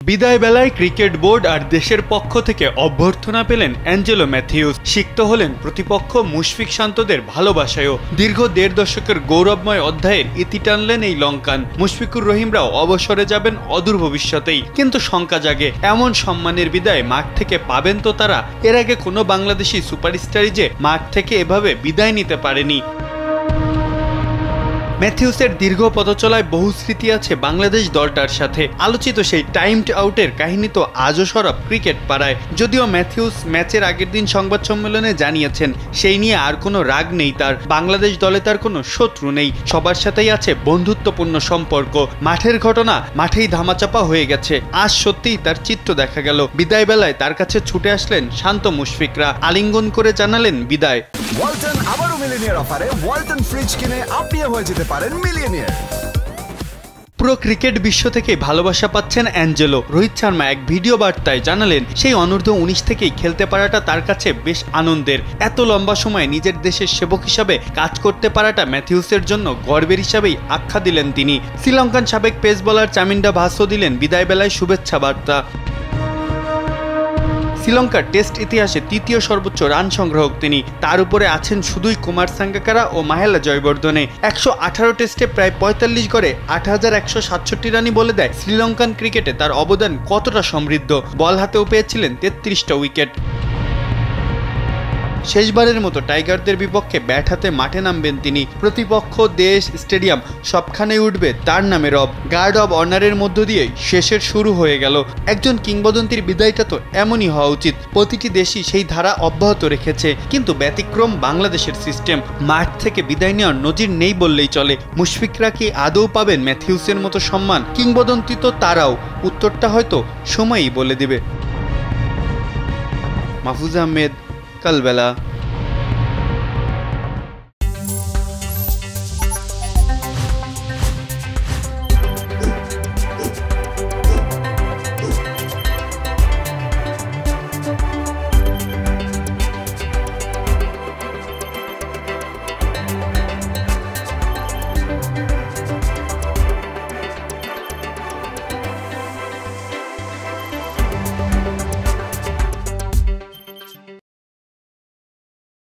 বিদায় বেলায় cricket board আর দেশের পক্ষ থেকে অভ্যর্থনা পেলেন অ্যাঞ্জেলো ম্যাথিউস। সিক্ত হলেন প্রতিপক্ষ মুশফিক শান্তদের ভালোবাসায়ও। দীর্ঘ ১.৫ দশকের গৌরবময় অধ্যায়ের ইতি টানলেন এই লঙ্কান। মুশফিকুর রহিমরাও অবসরে যাবেন অদূর ভবিষ্যতেই, কিন্তু শঙ্কা জাগে এমন সম্মানের বিদায় মাঠ থেকে পাবেন তো তারা? এর আগে কোনো বাংলাদেশি সুপারস্টারই যে মাঠ থেকে এভাবে বিদায় নিতে পারেনি। ম্যাথিউসের দীর্ঘ পদচলায় বহু স্মৃতি আছে বাংলাদেশ দলটার সাথে। আলোচিত সেই টাইমড আউটের কাহিনী তো আজও সরব ক্রিকেট পাড়ায়। যদিও ম্যাথিউস ম্যাচের আগের দিন সংবাদ সম্মেলনে জানিয়েছেন সেই নিয়ে আর কোনো রাগ নেই তার। বাংলাদেশ দলে তার কোনো শত্রু নেই, সবার সাথেই আছে বন্ধুত্বপূর্ণ সম্পর্ক। মাঠের ঘটনা মাঠেই ধামাচাপা হয়ে গেছে। আজ সত্যিই তার চিত্র দেখা গেল। বিদায় বেলায় তার কাছে ছুটে আসলেন শান্ত মুশফিকরা, আলিঙ্গন করে জানালেন বিদায়। ওয়ালটন আবারও মিলিয়নিয়ার অফারে ওয়ালটন ফ্রিজ কিনে আপনিও হয়ে যেতে পারেন মিলিয়নিয়ার। পুরো ক্রিকেট বিশ্ব থেকে ভালোবাসা পাচ্ছেন অ্যাঞ্জেলো। রোহিত শর্মা এক ভিডিও বার্তায় জানালেন সেই অনূর্ধ্ব-19 থেকেই খেলতে পারাটা তার কাছে বেশ আনন্দের। এত লম্বা সময় নিজের দেশের সেবক হিসাবে কাজ করতে পারাটা ম্যাথিউসের জন্য গর্বের হিসাবেই আখ্যা দিলেন তিনি। শ্রীলঙ্কান সাবেক পেস বোলার চামিন্ডা ভাসও দিলেন বিদায় বেলায় শুভেচ্ছা বার্তা। শ্রীলঙ্কার টেস্ট ইতিহাসে ৩য় সর্বোচ্চ রান সংগ্রাহক তিনি। তার উপরে আছেন শুধুই কুমার সাঙ্গাকারা ও মাহেলা জয়বর্ধনে। ১১৮ টেস্টে প্রায় ৪৫ গড়ে ৮,১৬৭ রানই বলে দেয় শ্রীলঙ্কান ক্রিকেটে তার অবদান কতটা সমৃদ্ধ। বল হাতেও পেয়েছিলেন ৩৩টা উইকেট। শেষবারের মতো টাইগারদের বিপক্ষে ব্যাট হাতে মাঠে নামবেন তিনি। প্রতিপক্ষ, দেশ, স্টেডিয়াম সবখানেই উঠবে তার নামে রব। গার্ড অব অনারের মধ্য দিয়েই শেষের শুরু হয়ে গেল। একজন কিংবদন্তির বিদায়টা তো এমনই হওয়া উচিত। প্রতিটি দেশই সেই ধারা অব্যাহত রেখেছে, কিন্তু ব্যতিক্রম বাংলাদেশের সিস্টেম। মাঠ থেকে বিদায় নেওয়ার নজির নেই বললেই চলে। মুশফিকরা কি আদৌ পাবেন ম্যাথিউসের মতো সম্মান? কিংবদন্তি তো তারাও, উত্তরটা হয়তো সময়ই বলে দিবে। মাহফুজ আহমেদ, কালবেলা।